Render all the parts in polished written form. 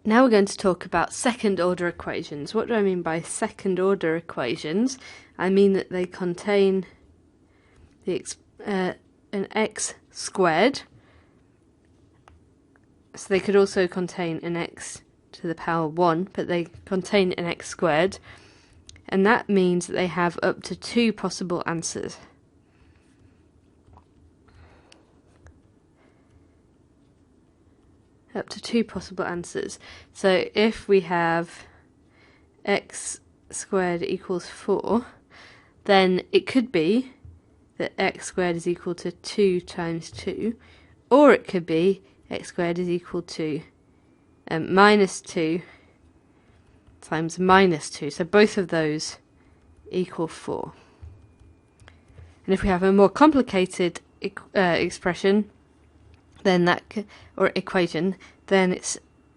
Now we're going to talk about second order equations. What do I mean by second order equations? I mean that they contain an x squared. So they could also contain an x to the power 1, but they contain an x squared. And that means that they have up to 2 possible answers. Up to 2 possible answers. So if we have x squared equals 4, then it could be that x squared is equal to 2 times 2, or it could be x squared is equal to minus 2 times minus 2. So both of those equal 4. And if we have a more complicated expression, then or equation, then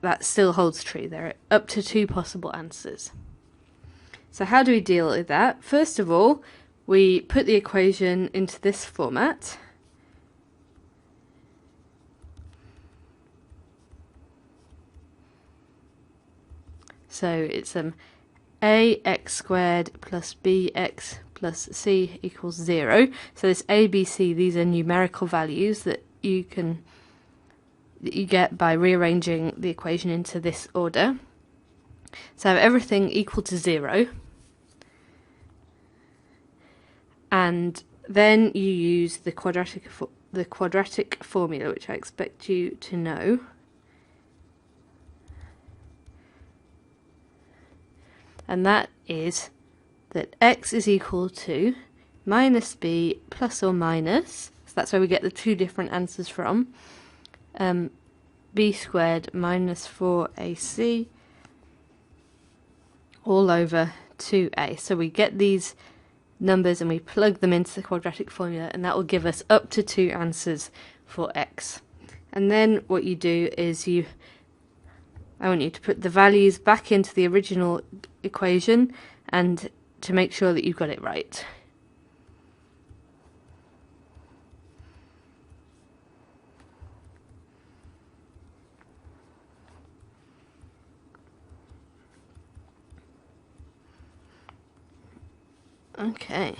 that still holds true. There are up to 2 possible answers. So how do we deal with that? First of all, we put the equation into this format. So it's ax squared plus bx plus c equals 0. So this a, b, c, these are numerical values that you get by rearranging the equation into this order. So have everything equal to 0. And then you use the quadratic formula, which I expect you to know. And that is that x is equal to minus b plus or minus, so that's where we get the 2 different answers from, b squared minus 4ac all over 2a. So we get these numbers and we plug them into the quadratic formula, and that will give us up to 2 answers for x. And then what you do is I want you to put the values back into the original equation and to make sure that you've got it right. Okay.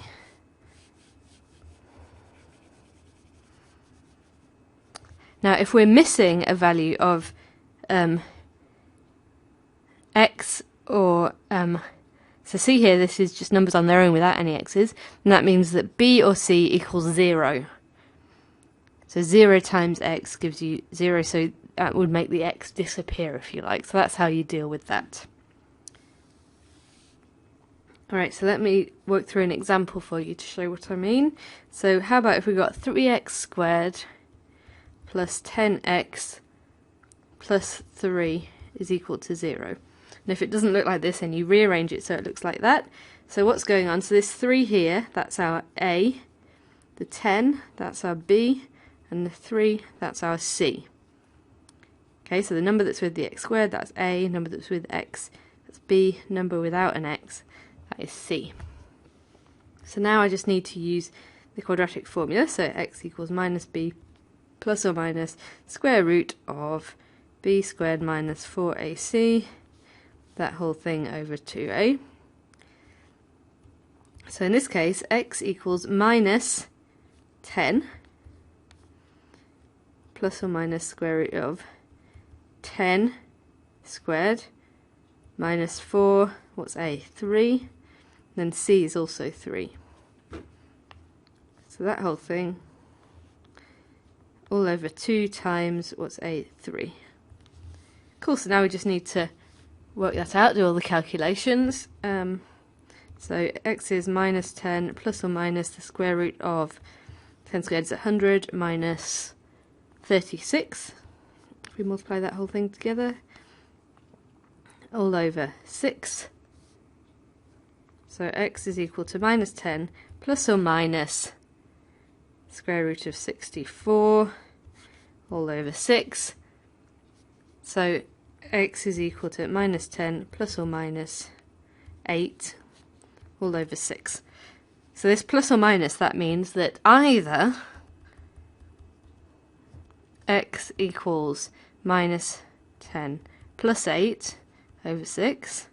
Now if we're missing a value of x, or so see here, this is just numbers on their own without any x's, and that means that b or c equals 0. So 0 times x gives you 0, so that would make the x disappear, if you like. So that's how you deal with that. Alright, so let me work through an example for you to show what I mean. So how about if we got 3x squared plus 10x plus 3 is equal to 0. And if it doesn't look like this, then you rearrange it so it looks like that. So what's going on? So this 3 here, that's our A. The 10, that's our B. And the 3, that's our C. Okay, so the number that's with the x squared, that's A. Number that's with x, that's B. Number without an x, that is C. So now I just need to use the quadratic formula. So x equals minus b plus or minus square root of b squared minus 4ac, that whole thing over 2a. So in this case, x equals minus 10 plus or minus square root of 10 squared minus 4, what's a? 3, then c is also 3. So that whole thing all over 2 times, what's a? 3. Cool, so now we just need to work that out, do all the calculations. So x is minus 10 plus or minus the square root of 10 squared is 100 minus 36. If we multiply that whole thing together, all over 6. So x is equal to minus 10 plus or minus square root of 64 all over 6. So x is equal to minus 10 plus or minus 8 all over 6. So this plus or minus, that means that either x equals minus 10 plus 8 over 6,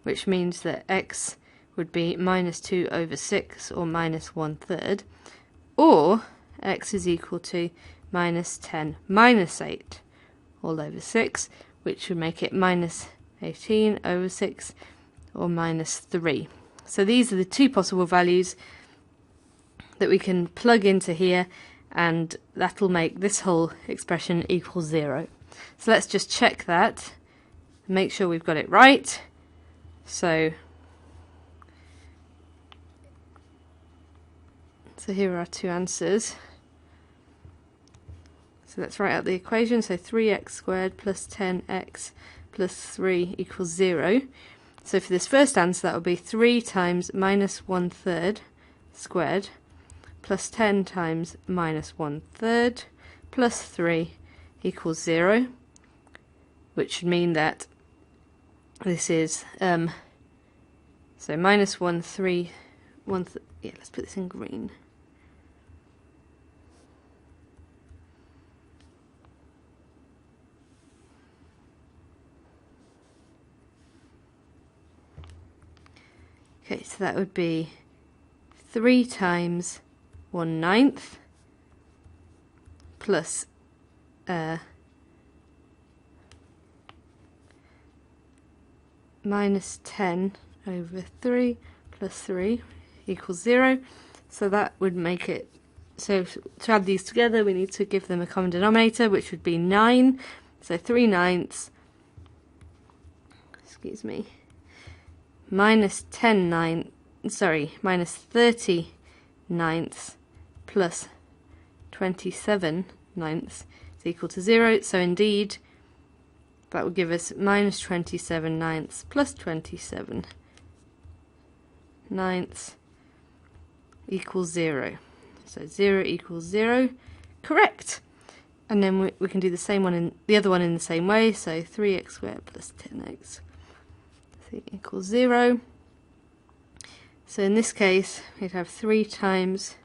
which means that x would be minus 2 over 6, or minus 1/3, or x is equal to minus 10 minus 8 all over 6, which would make it minus 18 over 6, or minus 3. So these are the two possible values that we can plug into here, and that'll make this whole expression equal 0. So let's just check that, make sure we've got it right. So here are our two answers. So let's write out the equation. So 3x squared plus 10x plus 3 equals 0. So for this first answer, that would be 3 times minus 1/3 squared plus 10 times minus 1/3 plus 3 equals 0, which should mean that this is so minus 1/3. Yeah, let's put this in green. Okay, so that would be 3 times 1/9 plus minus 10 over 3 plus 3 equals 0. So that would make it, so to add these together we need to give them a common denominator, which would be 9. So 3/9, excuse me, minus 30/9 plus 27/9 is equal to 0. So indeed that would give us minus 27/9 plus 27/9 equals 0. So 0 equals 0, correct. And then we can do the same one in the other one in the same way. So 3x squared plus 10x equals 0. So in this case we'd have 3 times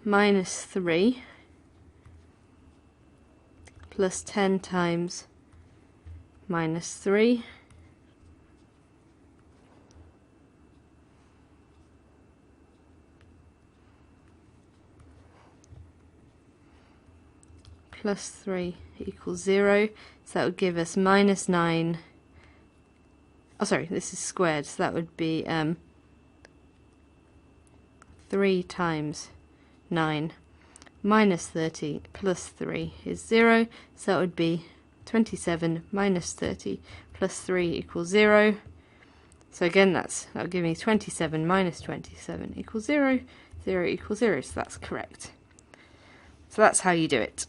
minus 3 plus 10 times minus 3 plus 3 equals 0. So that would give us minus 9. Oh, sorry, this is squared, so that would be 3 times 9 minus 30 plus 3 is 0, so that would be 27 minus 30 plus 3 equals 0. So again, that would give me 27 minus 27 equals 0, 0 equals 0, so that's correct. So that's how you do it.